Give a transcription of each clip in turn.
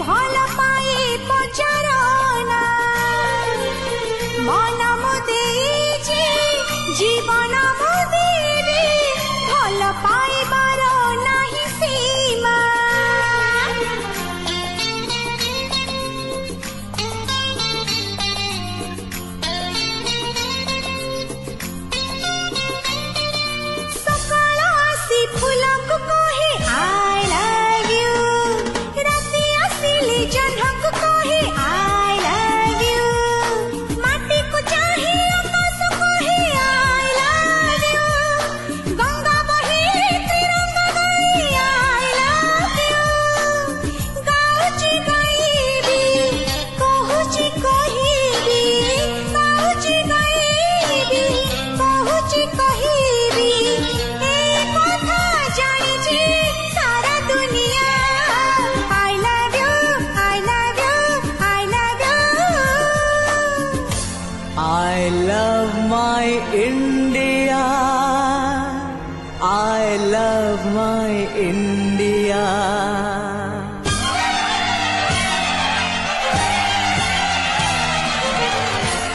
भल पाए पचारना मन मुदेची जीवन मुदेवी भल पाइबार नाही सीमा सकाळ आसी फूलक कहे आई लव यू राति आसिले जह्नक कहे आई लव यू माटी को चाहे आकाश कहे आई लव यू गंगा बहे तिरंगा गाए आई लव यू गाउची गाइबी कहूची कहिबी गाउची गाइबी कहूची कहिबी ए कथा जानिची सारा दुनिया I love you I love you I love you I love my India. I love my India.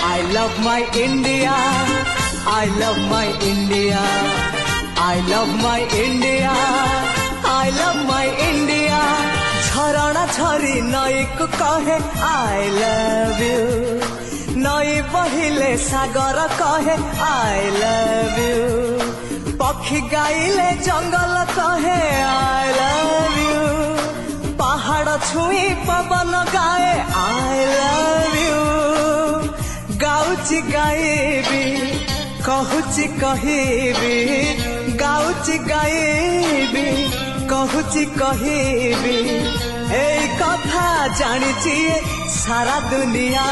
I love my India. I love my India. I love my India. I love my India. झरणा झरी नई को कहे I love you. नई बहिले सागर कहे I love you. पक्षी गाइले जंगल कहे I love you. पहाड़ छुई पवन गाए I love you. गाउची गाइबी कहूची कहिबी गाउची गाइबी कहूची कहिबी ए कथा जानिची सारा दुनिया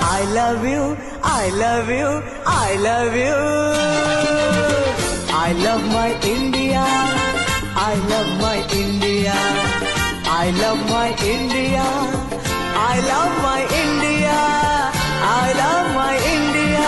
I love you I love you I love you I love my India I love my India I love my India I love my India I love my India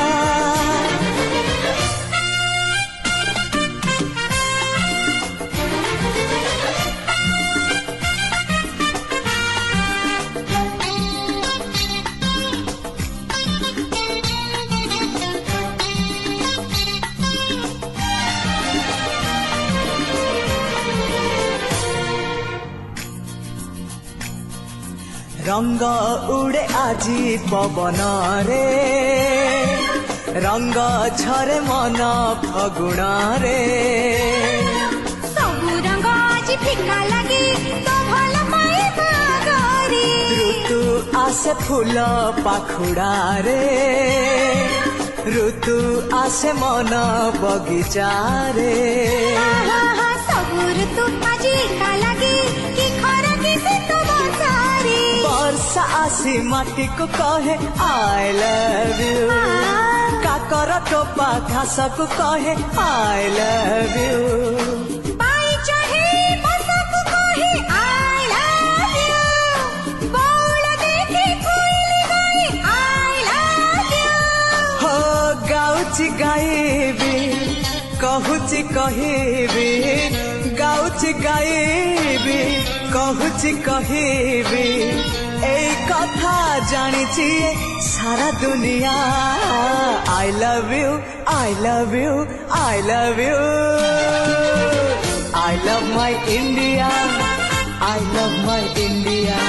रंग उड़े आजी पवन रे रंग झरे मन फगुण रे सबु रंग आज फिका लगे तो भल पाइबा गरी ऋतु आसे फूल पाखुड़ा रे ऋतु आसे मन बगीचा रे सबु ऋतु आज एका लगे कि खरा कि शीत बसारी वर्षा आसी माटी को कहे I love you काकर टोपा घास को कहे I love you पाई चाहे बसक कहे I love you बौल देखे कोइली गाए I love you हो गाउची गाइबी कहूची कहिबी गाउची गाइबी कहूची कहिबी ए कथा जानिची सारा दुनिया I love you I love you I love you I love my India I love my India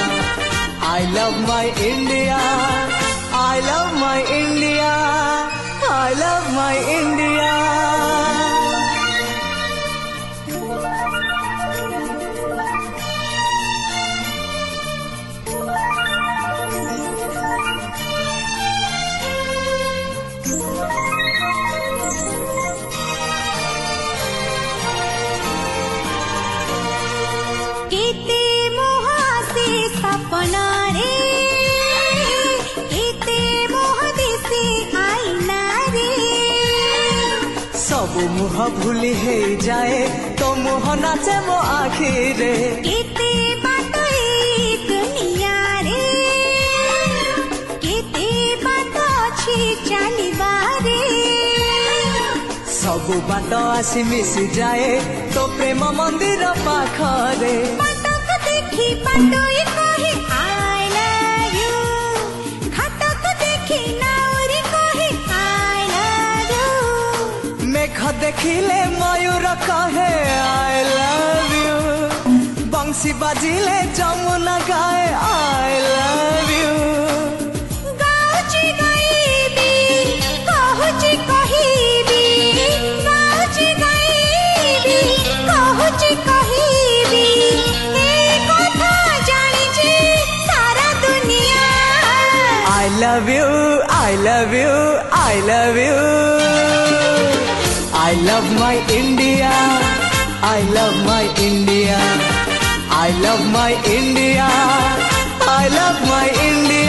I love my India I love my India I love my India केते मोह से सपना रे केते मोह दिसे आईना रे सब मुह भूली है जाए तो मुह नाचे मो आखी रे केते बात ए दुनिया रे केते बात अछि चलिबा रे सब बाट आसी मिसी जाए तो प्रेम मंदिर पाखरे बाटक देख देखी पाटोई कहे I love you घाटक देखी नाउरी कहे I love you मेघ देखिले मयूर कहे I love you बंसी बाजिले जमुना गाए I love you गाउची गाइबी कहुची कहिबी गाउची गाइबी कहुची कहिबी ए कथा जानिची सारा दुनिया I love you, I love you, I love you. I love my India, I love my India. I love my India, I love my India.